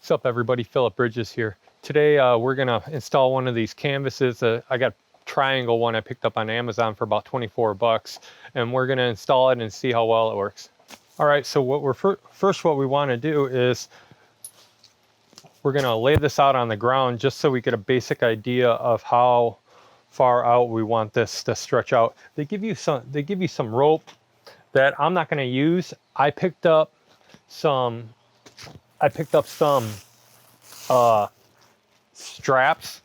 What's up, everybody? Phillip Bridges here. Today we're gonna install one of these canvases. I got a triangle one I picked up on Amazon for about 24 bucks, and we're gonna install it and see how well it works. All right, so what we want to do is we're gonna lay this out on the ground just so we get a basic idea of how far out we want this to stretch out. They give you some rope that I'm not gonna use. I picked up some straps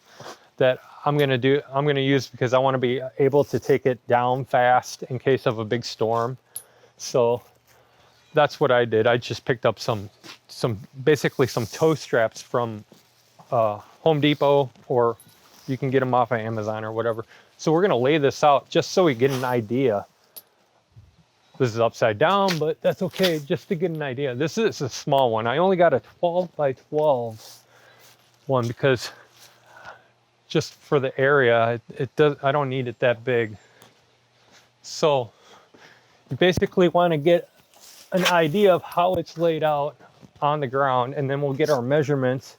that I'm gonna use because I want to be able to take it down fast in case of a big storm. So that's what I did. I just picked up basically some toe straps from Home Depot, or you can get them off of Amazon or whatever. So we're gonna lay this out just so we get an idea. This is upside down, but that's okay, just to get an idea. This is a small one. I only got a 12 by 12 one because just for the area, I don't need it that big. So you basically want to get an idea of how it's laid out on the ground, and then we'll get our measurements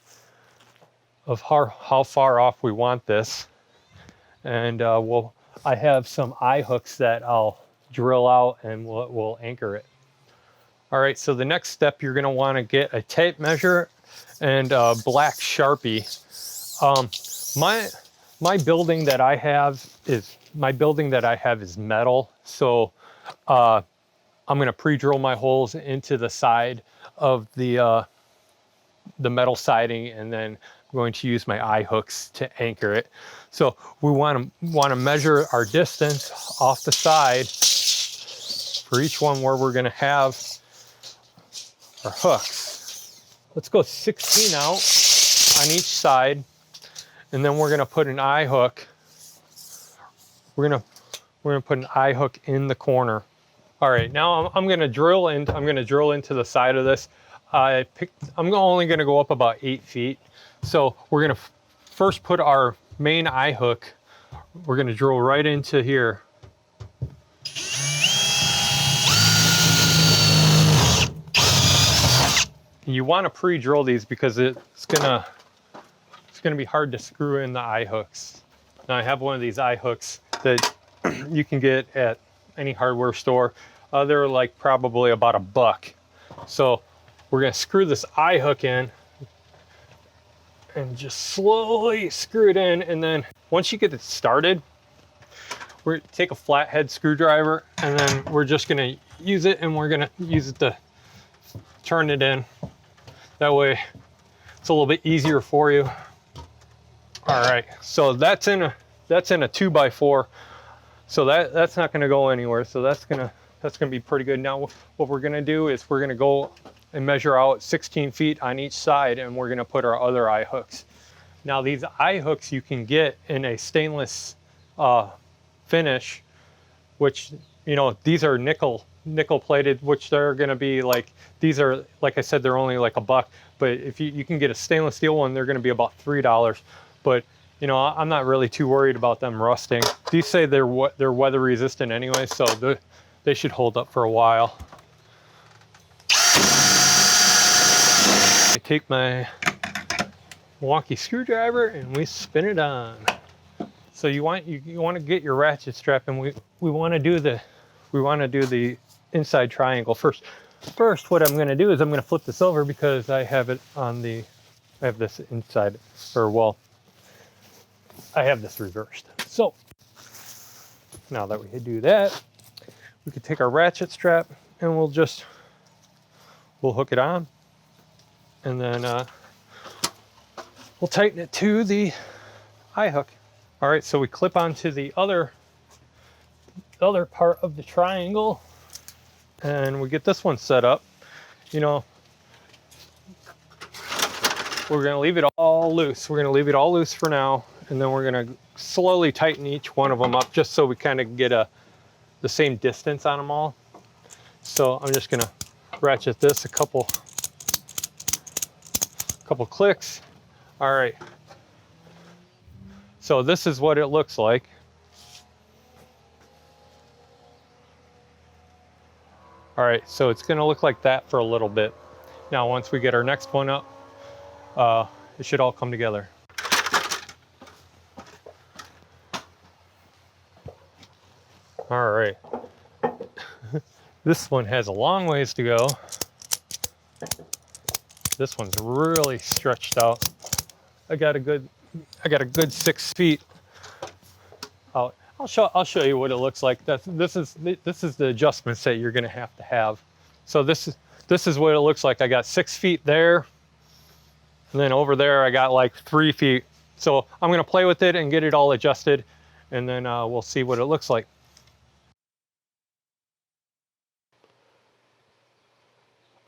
of how far off we want this. And I have some eye hooks that I'll drill out, and we'll anchor it. All right, so the next step, you're gonna wanna get a tape measure and a black Sharpie. My building that I have is metal, so I'm gonna pre-drill my holes into the side of the metal siding, and then I'm going to use my eye hooks to anchor it. So we want to measure our distance off the side for each one where we're going to have our hooks. Let's go 16 out on each side, and then we're going to put an eye hook. We're going to put an eye hook in the corner. All right, now I'm going to drill into the side of this. I'm only going to go up about 8 feet. So we're going to first put our main eye hook. We're going to drill right into here. You want to pre-drill these because it's gonna be hard to screw in the eye hooks. Now I have one of these eye hooks that you can get at any hardware store. They're like probably about $1. So we're gonna screw this eye hook in and just slowly screw it in. And then once you get it started, we're gonna take a flathead screwdriver, and then we're just gonna use it, and we're gonna use it to turn it in. That way it's a little bit easier for you. All right, so that's in a 2x4. So that's not gonna go anywhere. So that's gonna be pretty good. Now what we're gonna do is we're gonna go and measure out 16 feet on each side, and we're gonna put our other eye hooks. Now these eye hooks you can get in a stainless finish, which, you know, these are nickel plated, which they're going to be like, these are, like I said, they're only like $1, but if you can get a stainless steel one, they're going to be about $3. But you know, I'm not really too worried about them rusting. These say they're weather resistant anyway, so they should hold up for a while. I take my wonky screwdriver and we spin it on. So you want to get your ratchet strap, and we want to do the inside triangle first. First, what I'm going to do is I'm going to flip this over because I have it on I have this inside, or well, I have this reversed. So now that we do that, we can take our ratchet strap and we'll hook it on, and then we'll tighten it to the eye hook. All right, so we clip onto the other part of the triangle, and we get this one set up. You know, we're gonna leave it all loose. We're gonna leave it all loose for now, and then we're gonna slowly tighten each one of them up just so we kind of get the same distance on them all. So I'm just gonna ratchet this a couple clicks. All right. So this is what it looks like. All right, so it's gonna look like that for a little bit. Now, once we get our next one up, it should all come together. All right. This one has a long ways to go. This one's really stretched out. I got a good 6 feet out. I'll show you what it looks like. This is the adjustments that you're going to have. So this is what it looks like. I got 6 feet there, and then over there I got like 3 feet. So I'm going to play with it and get it all adjusted, and then we'll see what it looks like.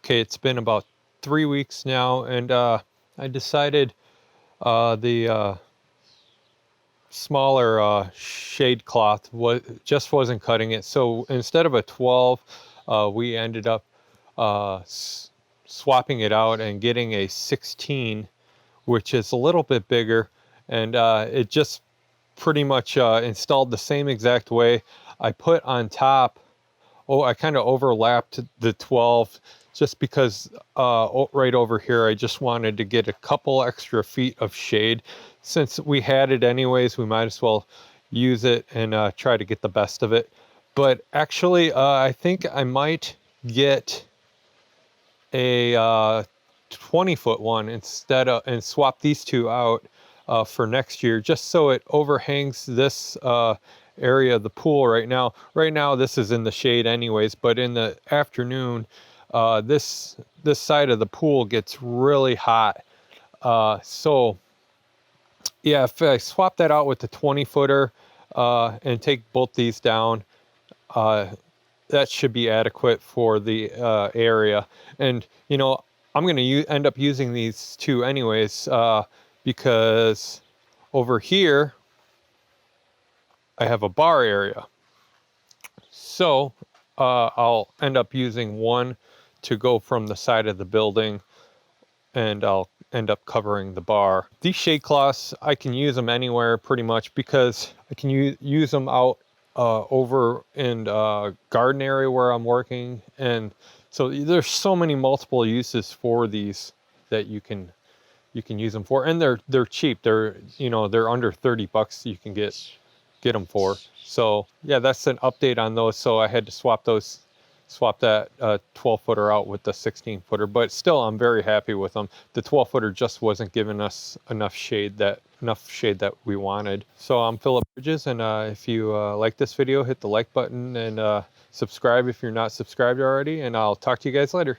Okay, it's been about 3 weeks now, and I decided the smaller shade cloth just wasn't cutting it. So instead of a 12, we ended up swapping it out and getting a 16, which is a little bit bigger, and it just pretty much installed the same exact way. I put on top, I kind of overlapped the 12 just because right over here I just wanted to get a couple extra feet of shade. Since we had it anyways, we might as well use it and try to get the best of it. But actually I think I might get a 20-foot one instead of, and swap these two out for next year, just so it overhangs this area of the pool right now. Right now this is in the shade anyways, but in the afternoon this side of the pool gets really hot. So yeah, if I swap that out with the 20-footer and take both these down, that should be adequate for the area. And you know, I'm going to end up using these two anyways, because over here I have a bar area. So I'll end up using one to go from the side of the building, and I'll end up covering the bar. These shade cloths, I can use them anywhere pretty much, because I can use them out over in garden area where I'm working. And so there's so many multiple uses for these that you can use them for, and they're cheap. They're, you know, they're under 30 bucks you can get them for. So yeah, that's an update on those. So I had to swap that 12-footer out with the 16-footer, but still I'm very happy with them. The 12-footer just wasn't giving us enough shade that we wanted. So I'm Phillip Bridges, and if you like this video, hit the like button and subscribe if you're not subscribed already, and I'll talk to you guys later.